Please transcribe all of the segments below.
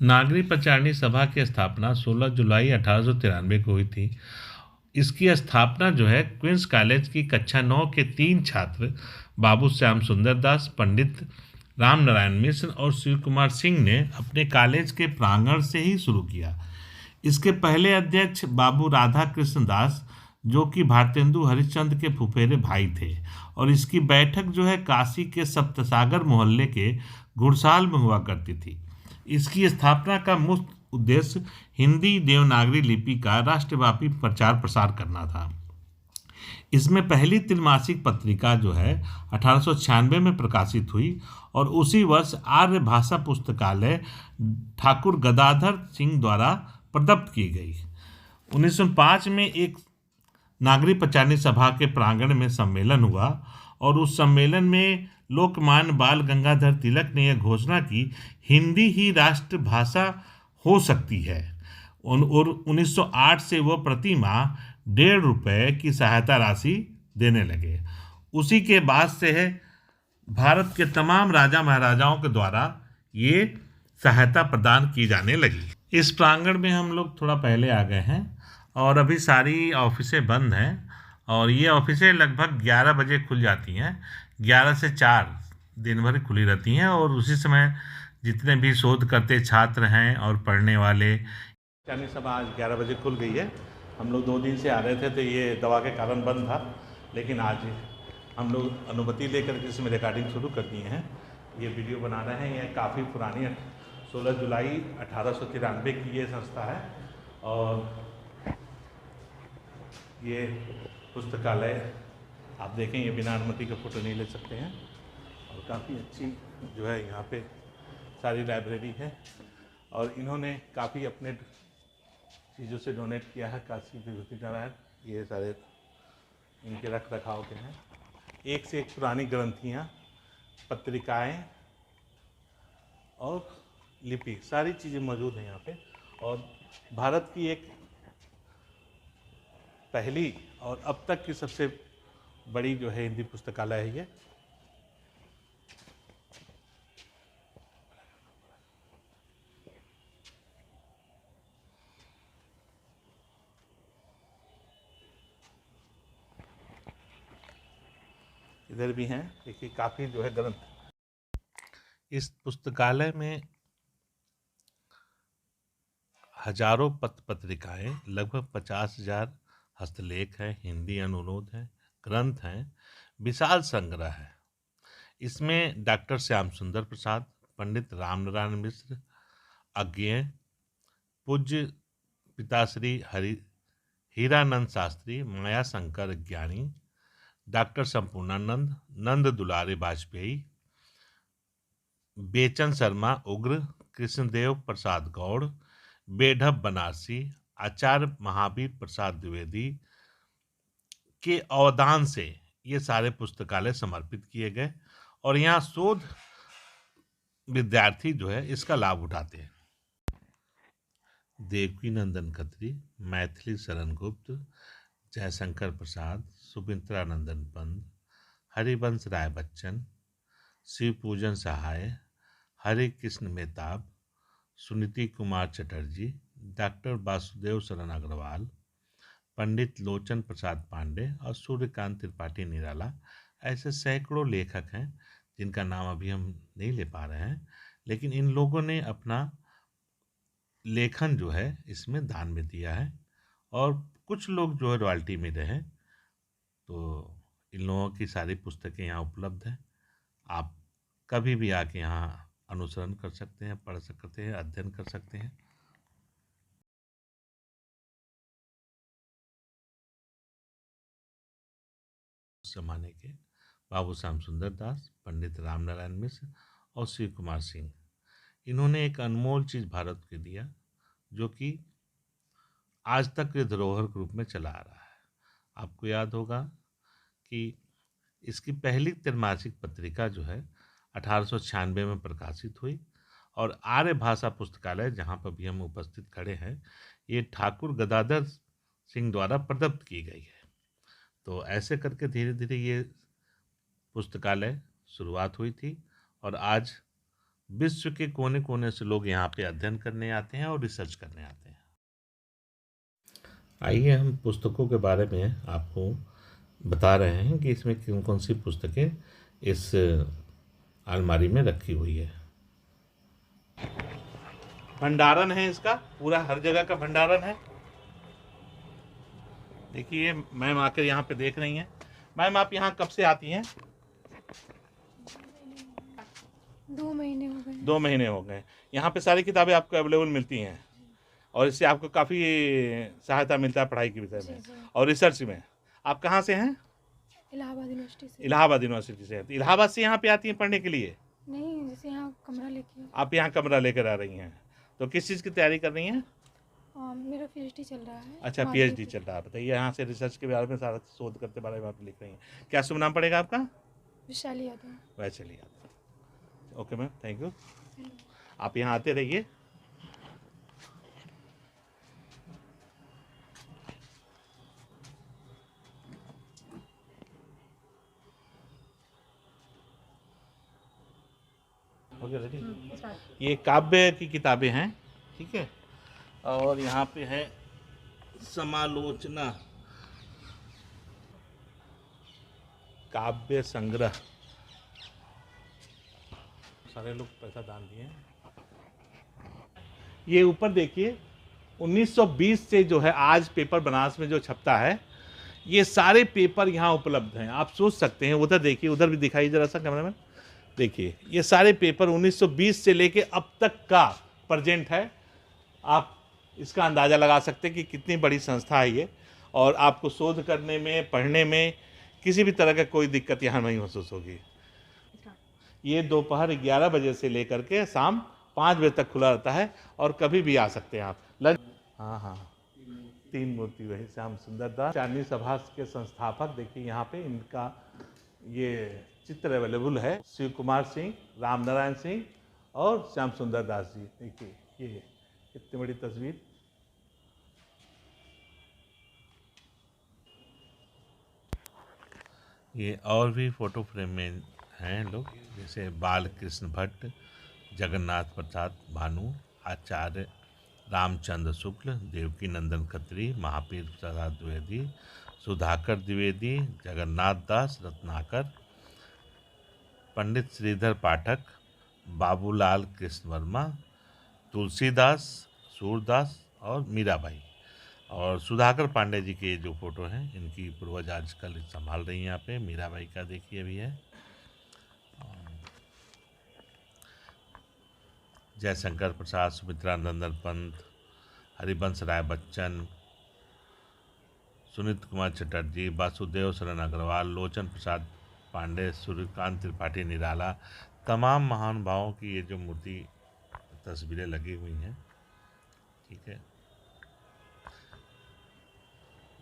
नागरी पचारणी सभा की स्थापना 16 जुलाई 1893 को हुई थी। इसकी स्थापना जो है क्वींस कॉलेज की कक्षा 9 के 3 छात्र बाबू श्याम सुंदर दास, पंडित राम नारायण मिश्र और शिव कुमार सिंह ने अपने कॉलेज के प्रांगण से ही शुरू किया। इसके पहले अध्यक्ष बाबू राधा कृष्ण दास, जो कि भारतेंदु हरिश्चंद्र के फुफेरे भाई थे, और इसकी बैठक जो है काशी के सप्तसागर मोहल्ले के घुड़साल में हुआ करती थी। इसकी स्थापना का मुख्य उद्देश्य हिंदी देवनागरी लिपि का राष्ट्रव्यापी प्रचार प्रसार करना था। इसमें पहली त्रैमासिक पत्रिका जो है 1896 में प्रकाशित हुई और उसी वर्ष आर्य भाषा पुस्तकालय ठाकुर गदाधर सिंह द्वारा प्रदत्त की गई। 1905 में एक नागरी पचारणी सभा के प्रांगण में सम्मेलन हुआ और उस सम्मेलन में लोकमान्य बाल गंगाधर तिलक ने यह घोषणा की, हिंदी ही राष्ट्रभाषा हो सकती है। और 1908 से वह प्रति माह ₹1.5 की सहायता राशि देने लगे। उसी के बाद से है भारत के तमाम राजा महाराजाओं के द्वारा ये सहायता प्रदान की जाने लगी। इस प्रांगण में हम लोग थोड़ा पहले आ गए हैं और अभी सारी ऑफिसें बंद हैं और ये ऑफिसें लगभग 11 बजे खुल जाती हैं। 11 से 4 दिन भर खुली रहती हैं और उसी समय जितने भी शोध करते छात्र हैं और पढ़ने वाले। पचारणी सभा आज 11 बजे खुल गई है। हम लोग 2 दिन से आ रहे थे तो ये दवा के कारण बंद था, लेकिन आज हम लोग अनुमति लेकर के इसमें रिकॉर्डिंग शुरू कर दिए हैं। ये वीडियो बना रहे हैं। ये काफ़ी पुरानी 16 जुलाई 1893 की ये संस्था है और ये पुस्तकालय आप देखें, ये बिना अनुमति का फ़ोटो नहीं ले सकते हैं और काफ़ी अच्छी जो है यहाँ पे सारी लाइब्रेरी है और इन्होंने काफ़ी अपने चीज़ों से डोनेट किया है। काशी विभूति नारायण ये सारे इनके रख रखाव के हैं। एक से एक पुरानी ग्रंथियाँ, पत्रिकाएं और लिपि सारी चीज़ें मौजूद हैं यहाँ पे और भारत की एक पहली और अब तक की सबसे बड़ी जो है हिंदी पुस्तकालय है ये। इधर भी हैं, देखिए काफ़ी जो है ग्रंथ। इस पुस्तकालय में हजारों पत्र पत्रिकाएँ, लगभग 50,000 हस्तलेख हैं, हिंदी अनुरोध हैं, ग्रंथ हैं, विशाल संग्रह है। इसमें डॉक्टर श्याम सुंदर प्रसाद, पंडित राम नारायण मिश्र, अज्ञेय, पूज्य पिताश्री हीरानंद शास्त्री, माया शंकर ज्ञानी, डॉक्टर संपूर्णानंद, नंद दुलारे वाजपेयी, बेचन शर्मा उग्र, कृष्णदेव प्रसाद गौड़, बेढप बनारसी, आचार्य महावीर प्रसाद द्विवेदी के अवदान से ये सारे पुस्तकालय समर्पित किए गए और यहाँ शोध विद्यार्थी जो है इसका लाभ उठाते हैं। देवकी नंदन खत्री, मैथिली शरण गुप्त, जयशंकर प्रसाद, सुमित्रा नंदन पंत, हरिवंश राय बच्चन, शिव पूजन सहाय, हरे कृष्ण मेहताब, सुनीति कुमार चटर्जी, डॉक्टर वासुदेव शरण अग्रवाल, पंडित लोचन प्रसाद पांडे और सूर्यकांत त्रिपाठी निराला, ऐसे सैकड़ों लेखक हैं जिनका नाम अभी हम नहीं ले पा रहे हैं, लेकिन इन लोगों ने अपना लेखन जो है इसमें दान में दिया है और कुछ लोग जो है रॉयल्टी में रहे। तो इन लोगों की सारी पुस्तकें यहाँ उपलब्ध हैं। आप कभी भी आके यहाँ अनुसरण कर सकते हैं, पढ़ सकते हैं, अध्ययन कर सकते हैं। उस जमाने के बाबू श्याम सुंदर दास, पंडित राम नारायण मिश्र और शिव कुमार सिंह, इन्होंने एक अनमोल चीज़ भारत को दिया जो कि आज तक के धरोहर के रूप में चला आ रहा है। आपको याद होगा कि इसकी पहली त्रैमासिक पत्रिका जो है 1896 में प्रकाशित हुई और आर्य भाषा पुस्तकालय, जहाँ पर भी हम उपस्थित खड़े हैं, ये ठाकुर गदाधर सिंह द्वारा प्रदत्त की गई है। तो ऐसे करके धीरे धीरे ये पुस्तकालय शुरुआत हुई थी और आज विश्व के कोने कोने से लोग यहाँ पे अध्ययन करने आते हैं और रिसर्च करने आते हैं। आइए हम पुस्तकों के बारे में आपको बता रहे हैं कि इसमें कौन कौन सी पुस्तकें इस अलमारी में रखी हुई है। भंडारण है इसका, पूरा हर जगह का भंडारण है। देखिए मैम आकर यहाँ पे देख रही हैं। मैम आप यहाँ कब से आती हैं? 2 महीने हो गए। 2 महीने हो गए। यहाँ पे सारी किताबें आपको अवेलेबल मिलती हैं और इससे आपको काफ़ी सहायता मिलता है पढ़ाई के विषय में और रिसर्च में। आप कहाँ से हैं? इलाहाबाद यूनिवर्सिटी से। इलाहाबाद यूनिवर्सिटी से। इलाहाबाद से यहाँ पे आती हैं पढ़ने के लिए? नहीं, जैसे यहाँ कमरा लेके। आप यहाँ कमरा लेकर आ रही हैं, तो किस चीज़ की तैयारी कर रही हैं? मेरा पीएचडी चल रहा है। अच्छा, पीएचडी चल रहा है। बताइए, यहाँ से रिसर्च के बारे में सारा शोध करते बारे में आप लिख रही हैं। क्या शुभ नाम पड़ेगा आपका? Vaishali Yadav. Vaishali Yadav. Okay ma'am, thank you. आप यहाँ आते रहिए। Okay, ready. ये काव्य की किताबें हैं, ठीक है। और यहाँ पे है समालोचना, काव्य संग्रह। सारे लोग पैसा दान दिए हैं। ये ऊपर देखिए, 1920 से जो है आज पेपर बनारस में जो छपता है, ये सारे पेपर यहाँ उपलब्ध हैं। आप सोच सकते हैं, उधर देखिए, उधर भी दिखाइए जरा सा कैमरा में। देखिए ये सारे पेपर 1920 से लेके अब तक का प्रेजेंट है। आप इसका अंदाज़ा लगा सकते हैं कि कितनी बड़ी संस्था है ये, और आपको शोध करने में, पढ़ने में किसी भी तरह का कोई दिक्कत यहाँ नहीं महसूस होगी। ये दोपहर 11 बजे से लेकर के शाम 5 बजे तक खुला रहता है और कभी भी आ सकते हैं आप। लंच, हाँ, 3 मूर्ति वही श्याम सुंदर दास, चांदनी सभा के संस्थापक। देखिए यहाँ पे इनका ये चित्र अवेलेबल है, शिव कुमार सिंह, राम नारायण सिंह और श्याम सुंदर दास जी। देखिए ये कितनी बड़ी तस्वीर। ये और भी फोटो फ्रेम में हैं लोग, जैसे बाल कृष्ण भट्ट, जगन्नाथ प्रसाद भानु, आचार्य रामचंद्र शुक्ल, देवकी नंदन खत्री, महावीर प्रसाद द्विवेदी, सुधाकर द्विवेदी, जगन्नाथ दास रत्नाकर, पंडित श्रीधर पाठक, बाबूलाल कृष्ण वर्मा, तुलसीदास, सूरदास और मीराबाई। और सुधाकर पांडे जी के जो फोटो हैं, इनकी पूर्वज आजकल संभाल रही हैं यहाँ पे। मीराबाई का देखिए भी है। जयशंकर प्रसाद, सुमित्रा नंदन पंत, हरिवंश राय बच्चन, सुनीत कुमार चटर्जी, वासुदेव शरण अग्रवाल, लोचन प्रसाद पांडे, सूर्यकांत त्रिपाठी निराला, तमाम महानुभावों की ये जो मूर्ति तस्वीरें लगी हुई हैं, ठीक है।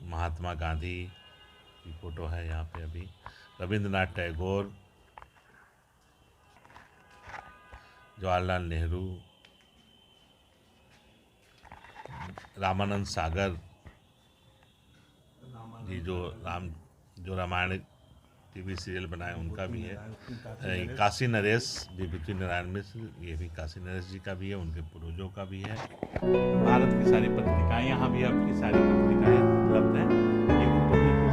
महात्मा गांधी की फ़ोटो है यहाँ पे अभी, रविंद्रनाथ टैगोर, जवाहरलाल नेहरू, रामानंद सागर जी जो रामायण टीवी सीरियल बनाए उनका भी है। काशी नरेश, विभूति नारायण मिश्र, ये भी काशी नरेश जी का भी है, उनके पूर्वजों का भी है। भारत की सारी पत्रिकाएं, यहाँ भी आपकी सारी पत्रिकाएं उपलब्ध हैं। ये ऊपर देखिए,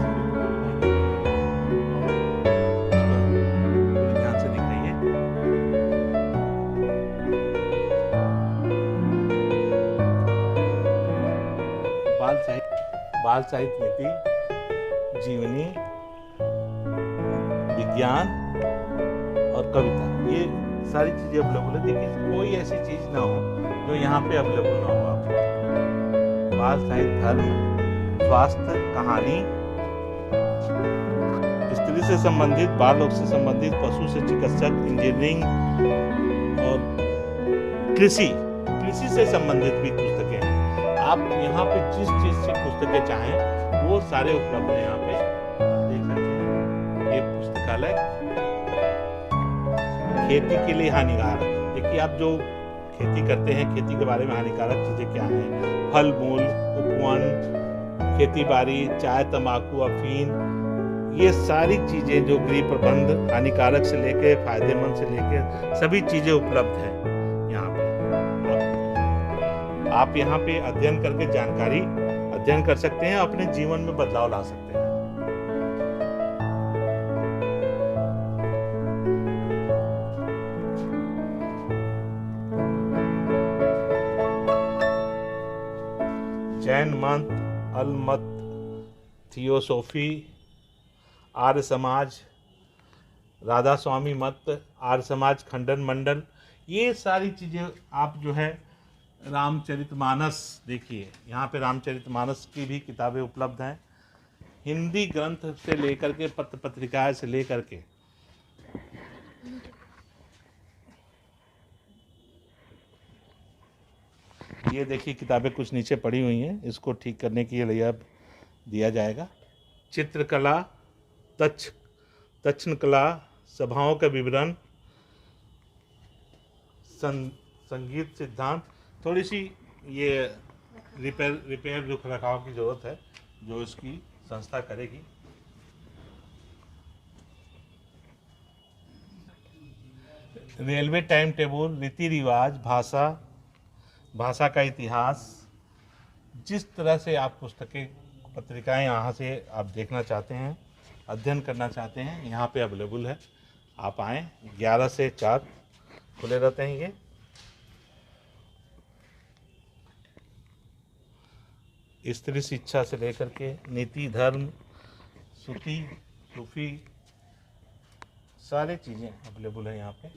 ध्यान से दिखाइए। बाल साहित्य नीति, जीवनी, विज्ञान और कविता, ये सारी चीज़ें अवेलेबल है। देखिए कोई ऐसी चीज़ ना हो जो यहाँ पे अवेलेबल ना हो आपको। बाल साहित्य, धर्म, स्वास्थ्य, कहानी, स्त्री से संबंधित, बाल रोग से संबंधित, पशु से चिकित्सक, इंजीनियरिंग और कृषि से संबंधित भी पुस्तकें हैं। आप यहाँ पे जिस चीज़ से पुस्तकें चाहें वो सारे उपलब्ध हैं यहाँ पे, देख सकते हैं। ये पुस्तकालय खेती के लिए हानिकारक, देखिए आप जो खेती करते हैं, खेती के बारे में हानिकारक चीज़ें क्या हैं, फल मूल, उपवन, खेती बाड़ी, चाय, तंबाकू, अफीम, ये सारी चीज़ें जो गृह प्रबंध हानिकारक से लेके फायदेमंद से लेके सभी चीज़ें उपलब्ध हैं यहाँ पे। आप यहाँ पे अध्ययन करके जानकारी अध्ययन कर सकते हैं, अपने जीवन में बदलाव ला सकते हैं। जैन मत, अलमत, थियोसोफी, आर्य समाज, राधा स्वामी मत, आर्य समाज खंडन मंडल, ये सारी चीज़ें आप जो है रामचरितमानस देखिए, यहाँ पे रामचरितमानस की भी किताबें उपलब्ध हैं, हिंदी ग्रंथ से लेकर के पत्र पत्रिकाएं से लेकर के। ये देखिए किताबें कुछ नीचे पड़ी हुई हैं, इसको ठीक करने के लिए दिया जाएगा। चित्रकला, तक्षण कला, सभाओं का विवरण, संगीत सिद्धांत, थोड़ी सी ये रिपेयर रख रखाव की ज़रूरत है जो इसकी संस्था करेगी। रेलवे टाइम टेबल, रीति रिवाज, भाषा का इतिहास, जिस तरह से आप पुस्तकें पत्रिकाएं यहाँ से आप देखना चाहते हैं, अध्ययन करना चाहते हैं, यहाँ पे अवेलेबल है। आप आएँ, 11 से 4 खुले रहते हैं ये। स्त्री शिक्षा से लेकर के नीति, धर्म, सूफी सारी चीज़ें अवेलेबल है यहाँ पे।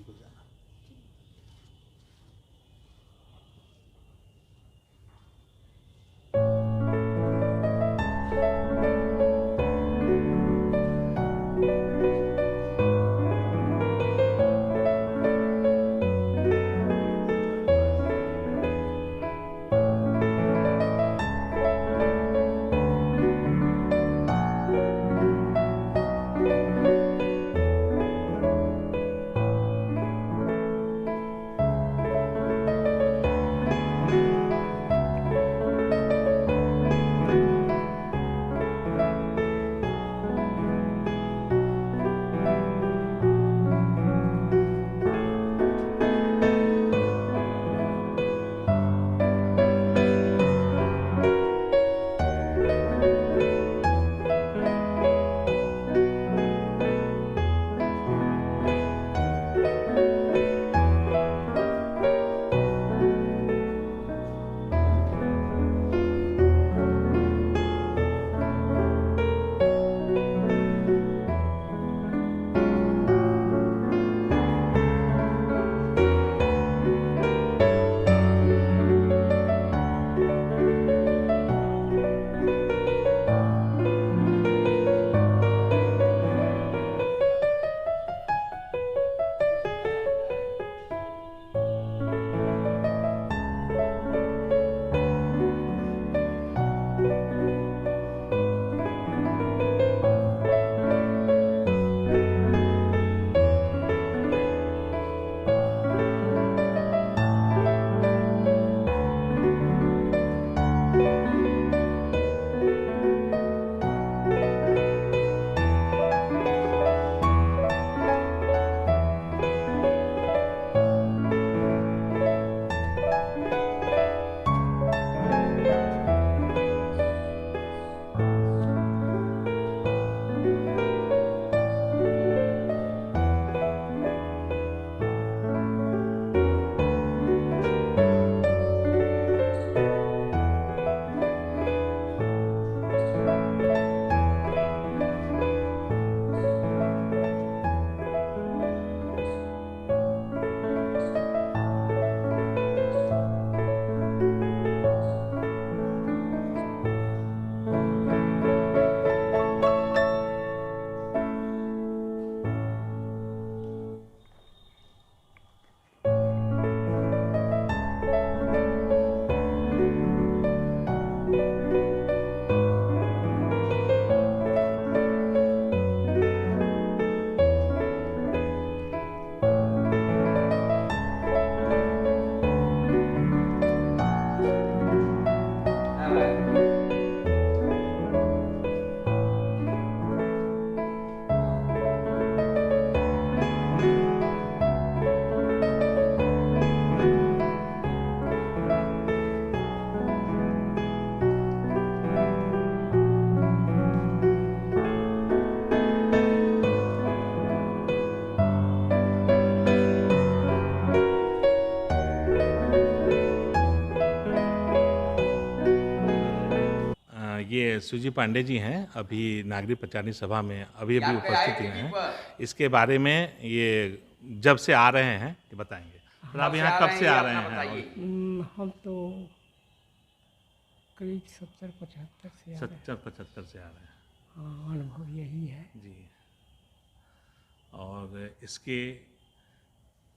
ये सुजी पांडे जी हैं, अभी नागरिक प्रचारणी सभा में अभी उपस्थित हुए हैं। इसके बारे में ये जब से आ रहे हैं ये बताएंगे। तो आप यहाँ कब से आ रहे हैं? हम तो करीब 70-75 से आ रहे हैं। 70-75 से आ रहे हैं। हाँ, अनुभव यही है। जी। और इसके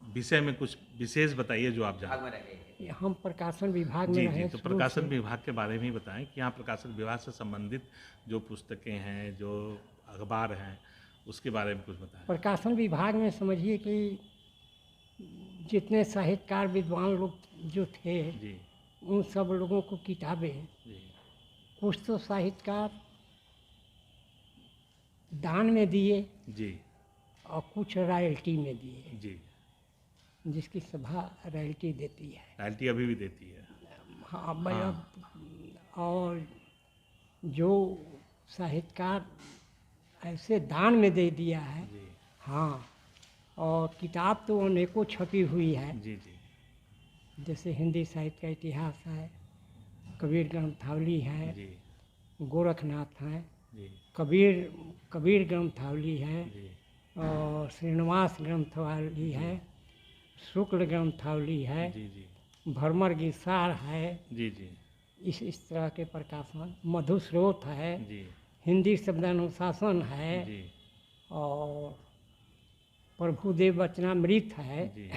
विषय में कुछ विशेष बताइए जो आप जानते हैं। हम प्रकाशन विभाग में जी रहे जी, तो शुरू प्रकाशन से। विभाग के बारे में ही बताएं कि यहाँ प्रकाशन विभाग से संबंधित जो पुस्तकें हैं, जो अखबार हैं, उसके बारे में कुछ बताएं। प्रकाशन विभाग में समझिए कि जितने साहित्यकार विद्वान लोग जो थे, जी उन सब लोगों को किताबें, जी कुछ तो साहित्यकार दान में दिए जी और कुछ रॉयल्टी में दिए, जी। जिसकी सभा रॉयल्टी देती है। रॉयल्टी अभी भी देती है। हाँ भाई, अब और जो साहित्यकार ऐसे दान में दे दिया है। जी हाँ, और किताब तो अनेकों छपी हुई है, जी जी जैसे हिंदी साहित्य का इतिहास है, कबीर ग्रंथावली है, जी गोरखनाथ है, जी कबीर ग्रंथावली है, जी और श्रीनिवास ग्रंथावली है, शुक्ल ग्रंथावली है, जी जी भरमर गीसार है। जी जी इस तरह के प्रकाशन, मधुस्रोत है, जी हिंदी शब्दानुशासन है, जी और प्रभुदेव वचनामृत है, जी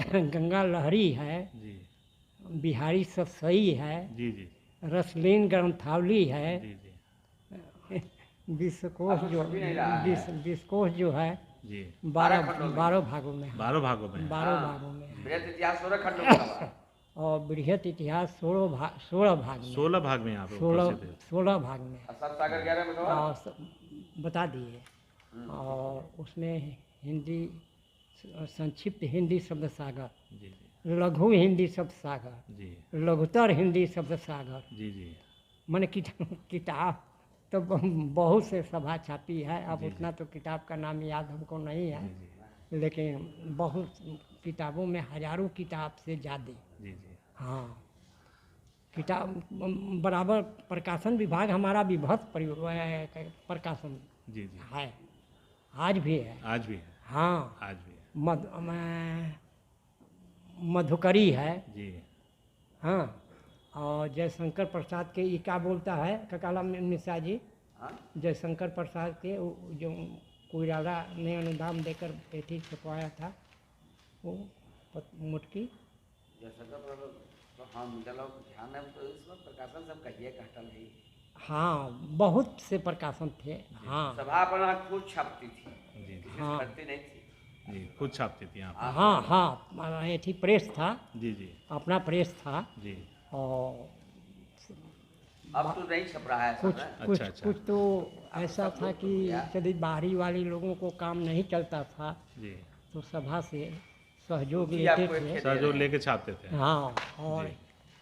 गंगा लहरी है, जी बिहारी सतसई है, जी जी रसलीन ग्रंथावली है, जी जी विश्वकोश विश्वकोश जो है जी 12 भागों में है। 12 भागों में है। 12 भागों में है। बृहद इतिहास 16 खंडों में है। और बृहत इतिहास 16 भाग में, 16 भाग में यहाँ पे उपस्थित है। 16 भाग में। सत सागर 11 में तो और बता दिए। और उसमें हिंदी, संक्षिप्त हिंदी शब्द सागर, जी जी लघु हिंदी शब्द सागर, जी लघुतर हिंदी शब्द सागर, जी जी मैंने किताब तो बहुत से सभा छापी है। अब जी, उतना तो किताब का नाम याद हमको नहीं है, जी लेकिन बहुत किताबों में हजारों किताब से ज़्यादा। जी जी हाँ, किताब बराबर प्रकाशन विभाग हमारा विभक्त प्रकाशन जी जी है, आज भी है। आज भी है। हाँ, आज भी है। मधुकरी है। जी हाँ, और जयशंकर प्रसाद के, ये क्या बोलता है ककाला मिश्रा जी, जयशंकर प्रसाद के जो कोयराला ने अनुदान देकर पेटी छपवाया था, वो मुटकी। तो हम चलो ध्यान है तो इसमें प्रकाशन सब कहिए कहता नहीं। हाँ, बहुत से प्रकाशन थे। हाँ सभा अपना खुद छापती थी, जी जी किसी हाँ। से खरीदती नहीं थी। जी खुद छापती थी यहाँ पे। हाँ हाँ, ये थी प्रेस था, जी जी अपना प्रेस था। जी और अब तो नहीं छप रहा है सब, कुछ है? कुछ अच्छा। कुछ तो ऐसा था कि यदि बाहरी वाले लोगों को काम नहीं चलता था जी तो सभा से सहयोग जी, लेते आपको एक थे। सहयोग लेके छापते थे। हाँ, और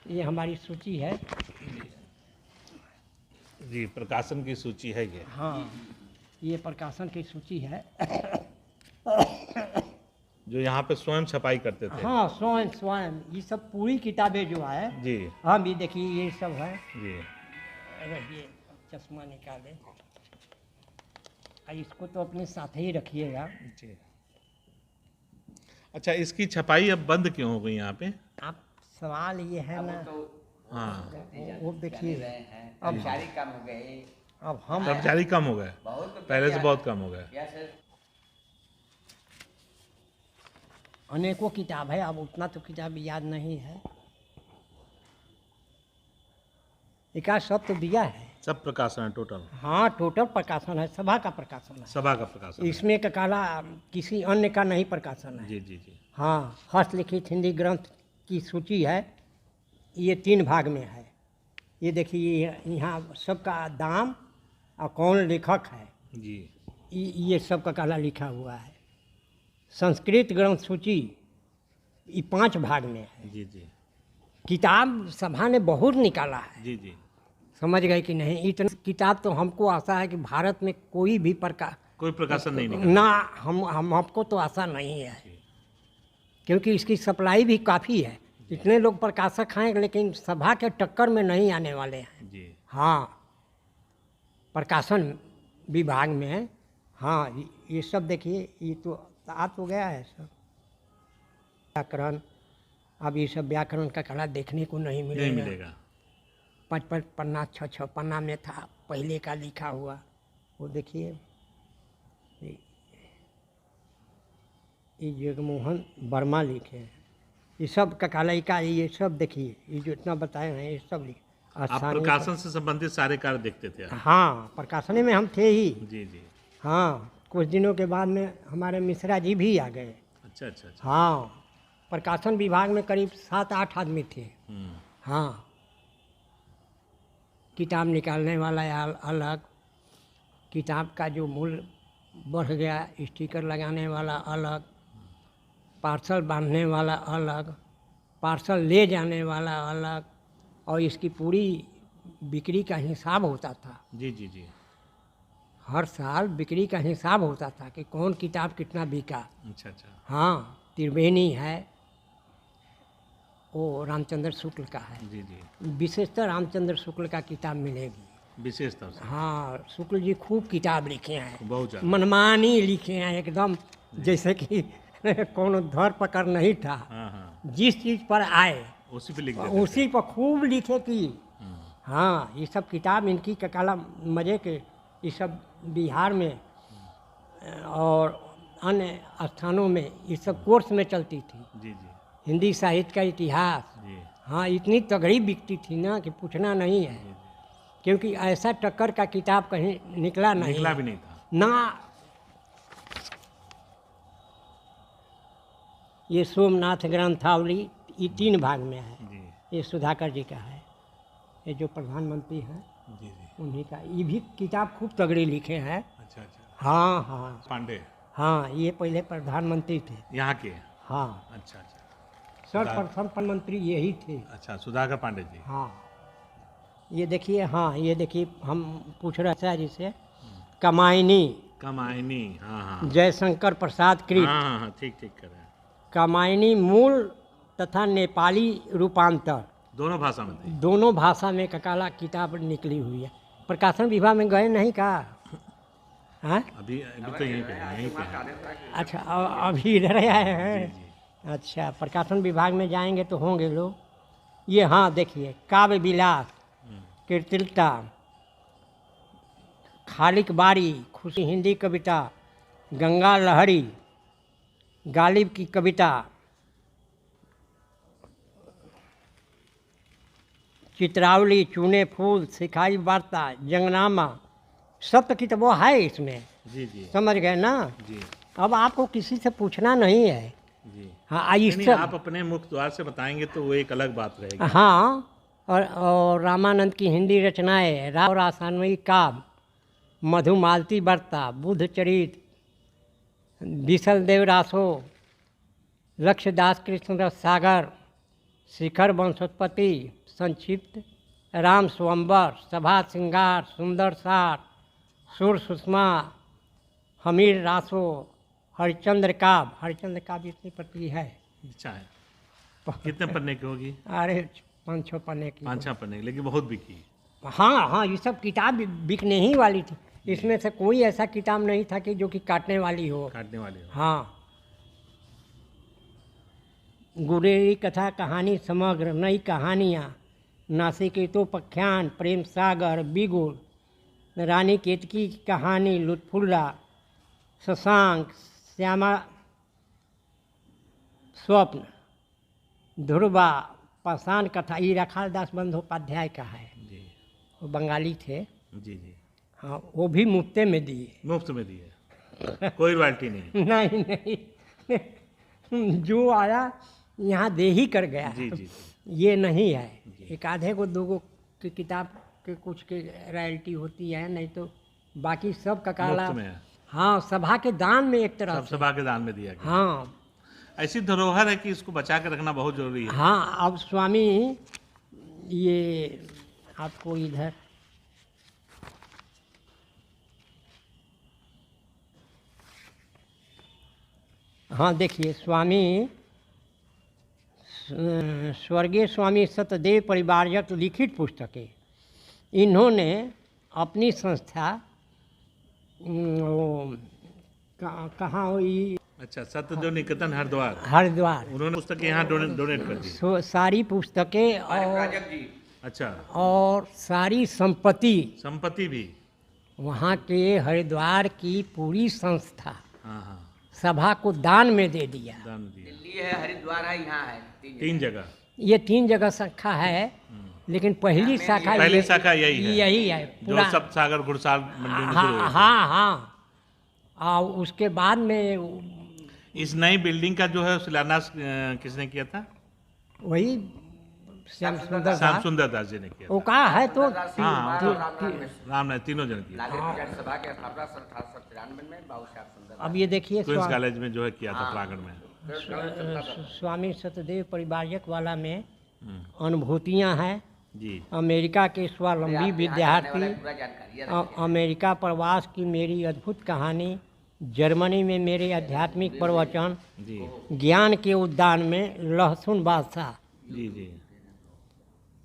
ये हमारी सूची है। जी प्रकाशन की सूची है ये। हाँ, ये प्रकाशन की सूची है। जो यहाँ पे स्वयं छपाई करते थे। हाँ, स्वयं ये सब पूरी किताबें जो है। जी हाँ, भी देखिए ये सब है। जी रहिए, चश्मा निकाले, इसको तो अपने साथ ही रखिएगा। जी। अच्छा, इसकी छपाई अब बंद क्यों हो गई यहाँ पे? आप सवाल ये है ना, तो हाँ, वो देखिए, रहे हैं, कर्मचारी कम हो गए, अब हम कर्मचारी कम हो गए, बहुत तो पहले से बहुत कम हो गए। कैसे अनेकों किताब है, अब उतना तो किताब याद नहीं है। एकाध सब तो दिया है। सब प्रकाशन है टोटल। हाँ, टोटल प्रकाशन है, सभा का प्रकाशन है। सभा का प्रकाशन है। इसमें का काला किसी अन्य का नहीं प्रकाशन है। जी जी जी हाँ, हस्तलिखित हिंदी ग्रंथ की सूची है, ये 3 भाग में है। ये देखिए, यहाँ सबका दाम और कौन लेखक है, जी ये सब का काला लिखा हुआ है। संस्कृत ग्रंथ सूची ये 5 भाग में है। जी जी किताब सभा ने बहुत निकाला है, जी जी समझ गए कि नहीं। इतना किताब तो हमको आशा है कि भारत में कोई भी प्रकार कोई प्रकाशन नहीं निकला। ना, हमको तो आशा नहीं है, क्योंकि इसकी सप्लाई भी काफ़ी है। इतने लोग प्रकाशक हैं, लेकिन सभा के टक्कर में नहीं आने वाले हैं। जी हाँ, प्रकाशन विभाग में। हाँ, ये सब देखिए, ये तो आ तो गया है सब व्याकरण। अब ये सब व्याकरण का कला देखने को नहीं नहीं मिलेगा। मिलेगा। 5-5 पन्ना 6-6 पन्ना में था पहले का लिखा हुआ। वो देखिए, ये जगमोहन वर्मा लिखे हैं। ये सब ककालय का, ये सब देखिए, ये जो इतना बताए हैं ये सब लिखे। आप प्रकाशन से संबंधित सारे कार्य देखते थे? हाँ, प्रकाशनी में हम थे ही। जी जी। हाँ, कुछ दिनों के बाद में हमारे मिश्रा जी भी आ गए। अच्छा अच्छा अच्छा। हाँ, प्रकाशन विभाग में करीब 7-8 आदमी थे। हाँ, किताब निकालने वाला अलग, किताब का जो मूल्य बढ़ गया, स्टिकर लगाने वाला अलग, पार्सल बांधने वाला अलग, पार्सल ले जाने वाला अलग, और इसकी पूरी बिक्री का हिसाब होता था। जी जी जी। हर साल बिक्री का हिसाब होता था कि कौन किताब कितना बिका। अच्छा अच्छा। हाँ, त्रिवेणी है, वो रामचंद्र शुक्ल का है। जी जी। विशेषतर रामचंद्र शुक्ल का किताब मिलेगी विशेषता से। हाँ, शुक्ल जी खूब किताब लिखे हैं, बहुत ज़्यादा। मनमानी लिखे हैं एकदम, जैसे कि कोनो धर पकड़ नहीं था। हाँ हाँ। जिस चीज़ पर आए उसी पे लिख देते थे। उसी पर खूब लिखे की। हाँ, ये सब किताब इनकी ककाला मजे के, ये सब बिहार में और अन्य स्थानों में ये सब कोर्स में चलती थी। जी जी हिंदी साहित्य का इतिहास। जी। हाँ, इतनी तगड़ी बिकती थी ना कि पूछना नहीं है, क्योंकि ऐसा टक्कर का किताब कहीं निकला नहीं। निकला भी नहीं था ना। ये सोमनाथ ग्रंथावली, ये 3 भाग में है। जी ये सुधाकर जी का है, ये जो प्रधानमंत्री हैं जी जी। उन्हीं का। ये भी किताब खूब तगड़ी लिखे हैं। अच्छा अच्छा। हाँ हाँ पांडे हाँ, ये पहले प्रधानमंत्री थे। यहाँ के? हाँ, अच्छा अच्छा सर्वप्रथम प्रधानमंत्री यही थे। अच्छा। सुधाकर पांडे जी। हाँ, ये देखिए, हाँ ये देखिए, हम पूछ रहे थे जी से, कमायनी कमायनी। हाँ हाँ जयशंकर प्रसाद कृत। हाँ हाँ हाँ, ठीक ठीक कर रहे हैं। कमायनी मूल तथा नेपाली रूपांतर दोनों भाषा में थी। दोनों भाषा में ककाला किताब निकली हुई है। प्रकाशन विभाग में गए नहीं का? हाँ, अभी अभी तो यहीं पे है, यहीं पे है। अच्छा, अभी इधर आए हैं। जी जी। अच्छा, प्रकाशन विभाग में जाएंगे तो होंगे लोग। ये हाँ देखिए, काव्य विलास, कीर्तिलता, खालिक बारी, खुशी हिंदी कविता, गंगा लहरी, गालिब की कविता, चित्रावली, चूने फूल, सिखाई वार्ता, जंगनामा, सब तो किताबों है इसमें। जी जी समझ गए ना? जी अब आपको किसी से पूछना नहीं है। जी। हाँ, नहीं, इस आप अपने मुख्य द्वार से बताएंगे तो वो एक अलग बात रहेगी। हाँ, और रामानंद की हिंदी रचनाएं, राव रासानवी काव्य, मधुमालती वार्ता, बुद्ध चरित, विशल देव रासो, लक्ष्यदास कृष्ण रस सागर, शिखर वंशोत्पत्ति, संक्षिप्त, राम स्वयंवर, सभा श्रृंगार, सुंदर सार, सुर सुषमा, हमीर रासो, हरिश्चंद्र काव्य इतनी प्रति है। अच्छा है। कितने पन्ने की होगी? अरे 5-6 पन्ने की। 5-6 पन्ने की, लेकिन बहुत बिकी। हाँ हाँ, ये सब किताब बिकने ही वाली थी। इसमें से कोई ऐसा किताब नहीं था कि जो कि काटने वाली हो। काटने वाले हो। हाँ, गुरेरी कथा कहानी समग्र, नई कहानियाँ, नासिकेतोपाख्यान, प्रेम सागर, बिगुल, रानी केतकी की कहानी, लुत्फुल्ला, शशांक, श्यामा स्वप्न, ध्रुवा, पाषाण कथा, ये राखाल दास बंदोपाध्याय का है। जी वो बंगाली थे। जी जी। हाँ, वो भी मुफ्ते में दिए। मुफ्त में दिए, कोई रॉयल्टी नहीं। नहीं नहीं, जो आया यहाँ दे ही कर गया। जी जी जी। ये नहीं है। एक आधे को 2 की किताब के कुछ के रॉयल्टी होती है, नहीं तो बाकी सब ककाला। मुफ्त में है। हाँ, सभा के दान में एक तरह सब से। सभा के दान में दिया गया। हाँ ऐसी धरोहर है कि इसको बचा के रखना बहुत जरूरी है। हाँ। अब स्वामी, ये आपको इधर हाँ देखिए, स्वामी स्वर्गीय स्वामी सत्यदेव परिवारक लिखित पुस्तकें, इन्होंने अपनी संस्था वो कहाँ हुई, अच्छा, सत्यदेव निकेतन हरिद्वार, उन्होंने पुस्तकें यहाँ डोनेट कर दी। सारी पुस्तकें अच्छा, और सारी संपत्ति भी। वहाँ के हरिद्वार की पूरी संस्था हाँ हाँ, सभा को दान में दे दिया। दान दिया। दिल्ली है, हरिद्वार है, यहाँ है, 3 जगह। ये 3 जगह शाखा है, लेकिन पहली शाखा यही है जो सब सागर घुड़साल मंडी में शुरू हुई थी। हाँ। और उसके बाद में इस नई बिल्डिंग का जो है शिलान्यास किसने किया था? वही श्याम सुंदर दास जी ने किया वो था। कहा है तो हाँ, राम ने तीनों जन किया। नागरिक सभा के स्थापना 1893 में बाबू श्याम सुंदर। अब ये देखिए क्वींस कॉलेज में जो है किया था प्रांगण में। स्वामी सत्यदेव परिवारक वाला में अनुभूतियाँ हैं जी। अमेरिका के स्वावलंबी विद्यार्थी, पूरा जानकारी है। अमेरिका प्रवास की मेरी अद्भुत कहानी, जर्मनी में मेरे आध्यात्मिक प्रवचन, जी ज्ञान के उद्यान में लहसुन बादशाह, जी जी,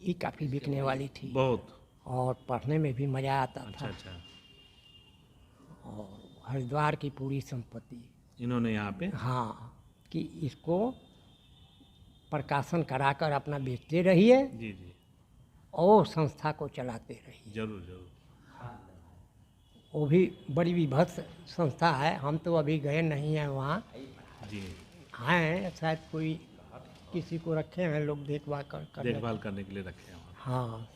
ये काफ़ी बिकने वाली थी बहुत। और पढ़ने में भी मज़ा आता अच्छा था। अच्छा, और हरिद्वार की पूरी संपत्ति, इन्होंने यहाँ पे। हाँ, कि इसको प्रकाशन कराकर अपना बेचते रहिए जी जी, और संस्था को चलाते रहिए। जरूर जरूर। वो भी बड़ी विभत्स संस्था है, हम तो अभी गए नहीं हैं वहाँ, जी, हैं शायद कोई किसी को रखे हैं लोग देखभाल करने के लिए रखे हैं वहाँ। हाँ।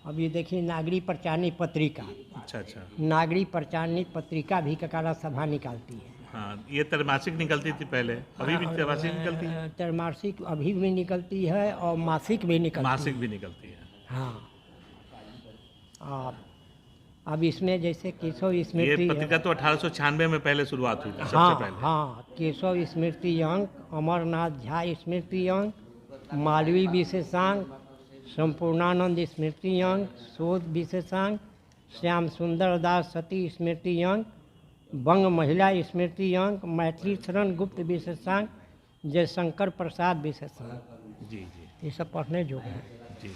अब ये देखिए नागरी प्रचारणी पत्रिका, अच्छा अच्छा, नागरी प्रचारणी पत्रिका भी ककाला सभा निकालती है। हाँ, ये त्रैमासिक निकलती थी पहले, अभी भी त्रैमासिक निकलती है। त्रैमासिक अभी भी निकलती है और मासिक भी निकलती मासिक है। भी निकलती है। हाँ। अब इसमें जैसे केशव ये स्मृति, पत्रिका तो 1896 में पहले शुरुआत हुई थी, सबसे हाँ पहले। हाँ, केशव स्मृति अंक, अमरनाथ झा स्मृति अंक, मालवी विशेषांक, संपूर्णानंद स्मृति अंक, शोध विशेषांक, श्याम सुंदर दास सती स्मृति अंक, बंग महिला स्मृति अंक, मैथिली शरण गुप्त विशेषांक, जयशंकर प्रसाद विशेषांक, जी जी ये सब पढ़ने योग्य हैं। जी जी।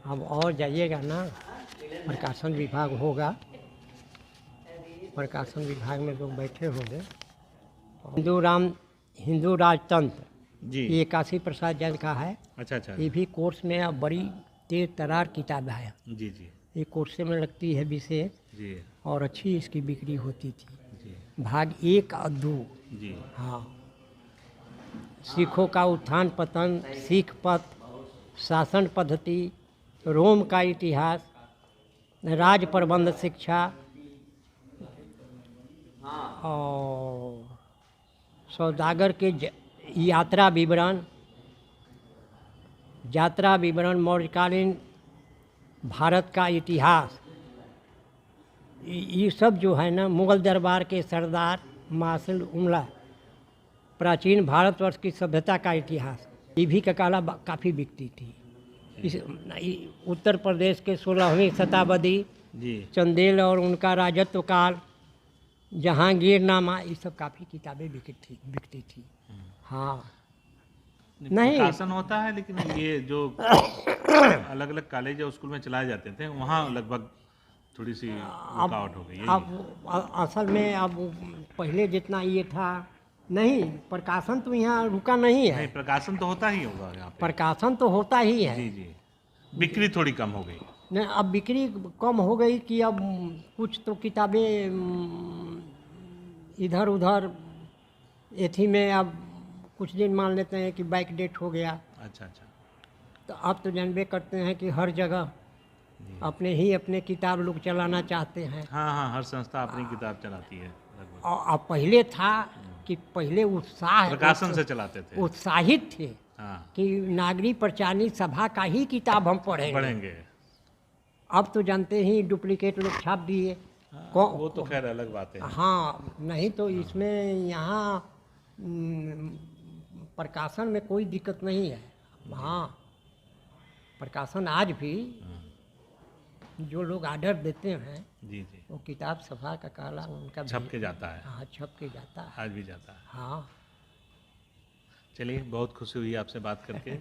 अब और जाइएगा ना, प्रकाशन विभाग होगा, प्रकाशन विभाग में लोग बैठे होंगे। हिंदू राजतंत्र, जी, ये काशी प्रसाद जैन का है। अच्छा अच्छा, ये भी कोर्स में अब बड़ी तेज तरार किताब है, जी जी ये कोर्स में लगती है विशेष, जी और अच्छी इसकी बिक्री होती थी। जी भाग 1 और 2, जी, हाँ, सिखों का उत्थान पतन, सिख पथ, शासन पद्धति, रोम का इतिहास, राज प्रबंध शिक्षा, और सौदागर के यात्रा विवरण, मौर्यकालीन भारत का इतिहास, ये सब जो है ना, मुगल दरबार के सरदार मासिल उमला, प्राचीन भारतवर्ष की सभ्यता का इतिहास, ये भी ककाला काफ़ी बिकती थी। इस उत्तर प्रदेश के 16वीं शताब्दी, जी, चंदेल और उनका राजत्व काल, जहांगीरनामा, ये सब काफ़ी किताबें बिकती थी। हाँ, नहीं प्रकाशन होता है, लेकिन ये जो अलग अलग कॉलेज या स्कूल में चलाए जाते थे, वहाँ लगभग थोड़ी सी रुकावट हो गई है। अब असल में अब पहले जितना ये था नहीं, प्रकाशन तो यहाँ रुका नहीं है। नहीं, प्रकाशन तो होता ही होगा यहाँ पे। प्रकाशन तो होता ही है। जी जी, बिक्री थोड़ी कम हो गई। नहीं, अब बिक्री कम हो गई कि अब कुछ तो किताबें इधर उधर एथी में, अब कुछ दिन मान लेते हैं कि बैक डेट हो गया। अच्छा अच्छा, तो अब तो जानबे करते हैं कि हर जगह अपने किताब लोग चलाना चाहते हैं। हाँ हाँ, हर संस्था अपनी किताब चलाती है लगभग। और अब पहले था कि पहले प्रकाशन से चलाते थे, उत्साहित थे हाँ, कि नागरी प्रचारणी सभा का ही किताब हम पढ़ेंगे। अब तो जानते ही डुप्लीकेट लोग छाप दिए। वो तो खैर अलग बात है। हाँ, नहीं तो इसमें यहाँ प्रकाशन में कोई दिक्कत नहीं है। हाँ, प्रकाशन आज भी जो लोग आर्डर देते हैं जी जी, वो किताब सभा का काला उनका छप के जाता है, हाँ छप के जाता है। आज भी जाता है। हाँ चलिए, बहुत खुशी हुई आपसे बात करके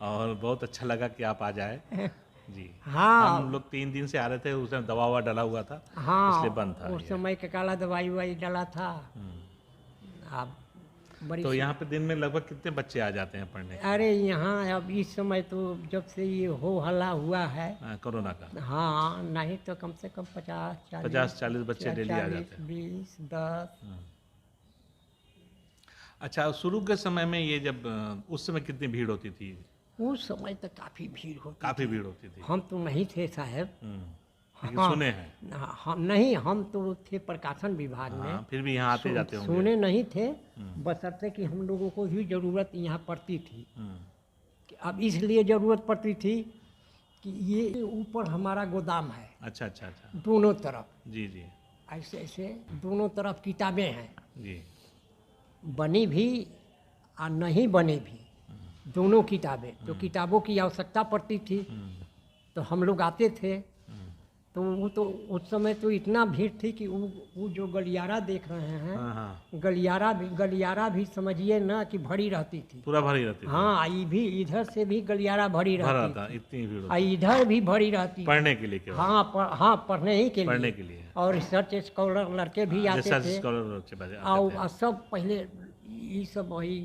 और बहुत अच्छा लगा कि आप आ जाए जी। हाँ हम लोग 3 दिन से आ रहे थे, उस टाइम दवा ववा डाला हुआ था, हाँ, इसलिए बंद था उस ये। समय का काला दवाई वाई डाला था। अब बड़ी तो यहाँ पे दिन में लगभग कितने बच्चे आ जाते हैं पढ़ने? अरे यहाँ अब इस समय तो जब से ये हो हल्ला हुआ है, कोरोना का हाँ नहीं तो कम से कम 50-40 बच्चे डेली आ जाते हैं। 20 10। अच्छा, शुरू के समय में ये जब उस समय कितनी भीड़ होती थी? उस समय तो काफ़ी भीड़ होती काफ़ी भीड़ होती थी। हम तो नहीं थे साहब। लेकिन हाँ, सुने हैं। हम नहीं, हम तो थे प्रकाशन विभाग में। हाँ, फिर भी यहाँ आते जाते होंगे। सुने नहीं थे, बशर्ते कि हम लोगों को भी ज़रूरत यहाँ पड़ती थी। कि अब इसलिए ज़रूरत पड़ती थी कि ये ऊपर हमारा गोदाम है, अच्छा अच्छा अच्छा, दोनों तरफ जी जी ऐसे ऐसे दोनों तरफ किताबें हैं, जी, बनी भी और नहीं बने भी, दोनों किताबें। तो किताबों की आवश्यकता पड़ती थी, तो हम लोग आते थे। तो वो तो उस समय तो इतना भीड़ थी कि वो जो गलियारा देख रहे हैं, हाँ हाँ, गलियारा भी समझिए ना कि भरी रहती थी। पूरा भरी रहती थी। हाँ, ये भी इधर से भी गलियारा भरी भरा रहती था, थी, इतनी भीड़ और होती। इधर भी भरी रहती थी। पढ़ने के लिए केवल? हाँ, पढ़ने ही के पढ़ने लिए। के लिए। और रिसर्च स्कॉलर लड़के भी आते रिसर्च थे। स्कॉलर बच्चे आते और थे। सब पहले ये सब वही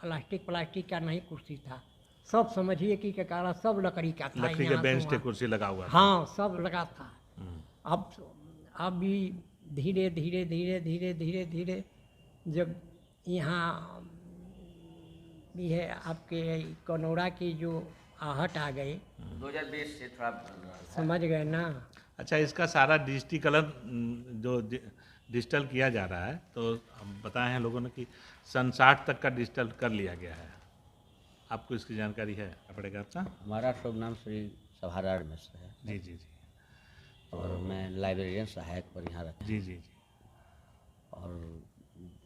प्लास्टिक का नहीं कुर्सी था, सब समझिए कि काला सब लकड़ी का था। लकड़ी के यहाँ से बेंच थे, वहाँ। कुर्सी लगा हुआ था। हाँ, सब लगा था। अब भी धीरे धीरे धीरे धीरे धीरे धीरे जब यहाँ भी है आपके कनौरा की जो आहट आ गई, 2020 से थोड़ा समझ गए ना। अच्छा, इसका सारा डिजिटीकरण जो डिजिटल किया जा रहा है, तो हम बताए हैं लोगों ने कि सन 60 तक का डिजिटल कर लिया गया है। आपको इसकी जानकारी है? पड़ेगा आपका? हमारा शुभ नाम श्री सभाराड़ मिश्र है जी जी जी, और मैं लाइब्रेरियन सहायक पर यहाँ रहता जी जी जी, हूँ।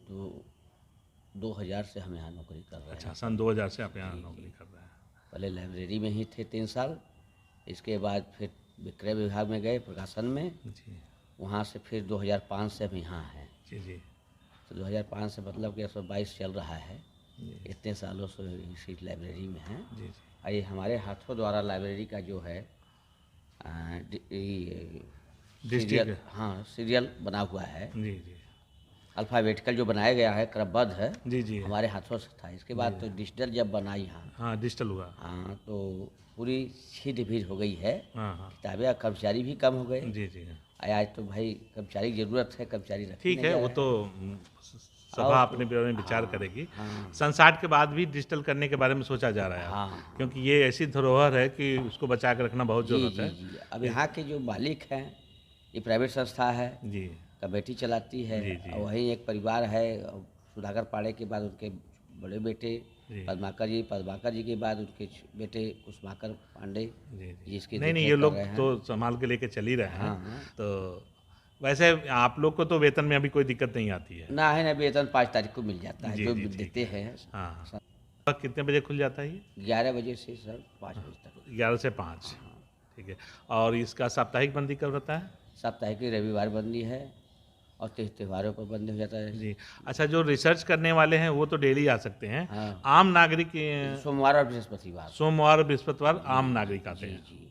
और 2000 से हम यहाँ नौकरी कर रहे अच्छा, हैं। सन 2000 से आप यहाँ नौकरी कर रहे हैं। पहले लाइब्रेरी में ही थे 3 साल, इसके बाद फिर विक्रय विभाग में गए प्रकाशन में, जी वहाँ से फिर 2005 से हम यहाँ हैं। जी जी, तो 2005 से मतलब कि 122 चल रहा है, इतने सालों से इसी लाइब्रेरी में हैं। जी जी, और ये हमारे हाथों द्वारा लाइब्रेरी का जो है सीरियल, हाँ सीरियल बना हुआ है, जी जी, अल्फ़ाबेटिकल जो बनाया गया है, क्रमबद्ध है, जी जी, हमारे हाथों से था। इसके बाद तो डिजिटल जब बना यहाँ, हाँ डिजिटल हुआ, हाँ तो पूरी छीट भीड़ हो गई है, हाँ हाँ, किताबें, कर्मचारी भी कम हो गए। जी जी, आज तो भाई कर्मचारी की ज़रूरत है, कर्मचारी रखे ठीक नहीं है, जा वो रहे तो हैं। सभा अपने बारे में विचार करेगी। हाँ। सन 60 के बाद भी डिजिटल करने के बारे में सोचा जा रहा है, हाँ। क्योंकि ये ऐसी धरोहर है कि उसको बचा के रखना बहुत जी जरूरत जी है। जी, अब यहाँ के जो मालिक हैं, ये प्राइवेट संस्था है, जी कमेटी चलाती है। जी, जी। और वहीं एक परिवार है, और सुधाकर पाड़े के बाद उनके बड़े बेटे जी। पद्माकर जी के बाद उनके बेटे कुसुमाकर पांडे, जी जी, जिसकी नहीं देखरेख ये कर लोग रहे हैं। तो संभाल के लेके चल ही रहे हैं। हाँ। तो वैसे आप लोग को तो वेतन में अभी कोई दिक्कत नहीं आती है? ना है ना, वेतन 5 तारीख को मिल जाता है, जी, जो जी, ठीक देते हैं। हाँ, कितने बजे खुल जाता है ये? 11 बजे से सर 5 बजे तक। 11 से 5, ठीक है। और इसका साप्ताहिक बंदी कब रहता है? साप्ताहिक की रविवार बंदी है, और त्योहारों पर बंद हो जाता है। जी, अच्छा, जो रिसर्च करने वाले हैं वो तो डेली आ सकते हैं। हाँ। आम नागरिक सोमवार और बृहस्पतिवार। सोमवार और बृहस्पतिवार आम नागरिक आते जी हैं। जी,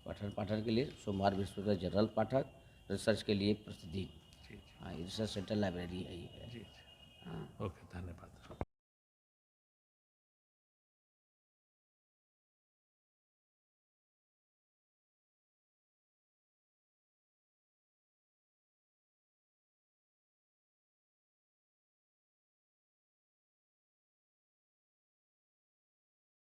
पठन पाठन के लिए सोमवार बृहस्पतिवार जनरल पाठक, रिसर्च के लिए प्रतिदिन। हाँ, रिसर्च सेंटर लाइब्रेरी है ये है। जी, ओके, धन्यवाद।